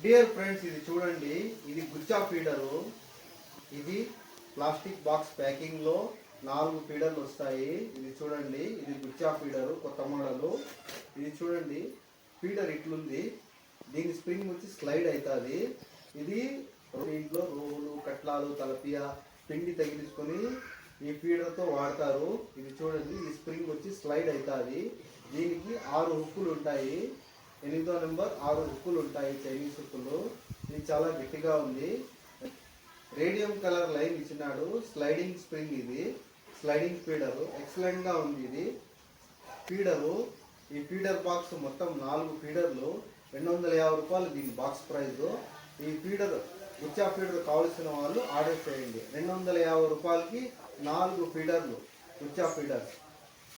Dear friends, ఇది చూడండి, ఇది గుచ్చా ఫీడరు. ఇది ప్లాస్టిక్ బాక్స్ ప్యాకింగ్ లో 4 ఫీడర్లు వస్తాయి. ఇది చూడండి, ఇది గుచ్చా ఫీడరు, కొత్త మోడలు. ఇది చూడండి, ఫీడర్ ఇట్లుంది. దీని స్ప్రింగ్ వచ్చి స్లైడ్ అవుతుంది. ఇది ఇంట్లో రోగులు, కట్లాలు, తలపియా పిండి తగిలించుకొని ఈ ఫీడర్తో వాడతారు. ఇది చూడండి, ఈ స్ప్రింగ్ వచ్చి స్లైడ్ అవుతుంది. దీనికి 6 హుక్కులు ఉంటాయి. 8వ నెంబర్ 6 హుక్కులు ఉంటాయి, చైనీస్ హుక్కులు. ఇది చాలా గట్టిగా ఉంది. రేడియం కలర్ లైన్ ఇచ్చినాడు. స్లైడింగ్ స్ప్రింగ్, ఇది స్లైడింగ్ ఫీడరు, ఎక్సలెంట్ గా ఉంది. ఇది ఫీడరు. ఈ ఫీడర్ బాక్స్ మొత్తం 4 ఫీడర్లు, 250 రూపాయలు దీని బాక్స్ ప్రైస్. ఈ ఫీడర్ గుచ్చా ఫీడర్ కావాల్సిన వాళ్ళు ఆర్డర్ చేయండి. 250 రూపాయలకి 4 ఫీడర్లు గుచ్చా ఫీడర్స్.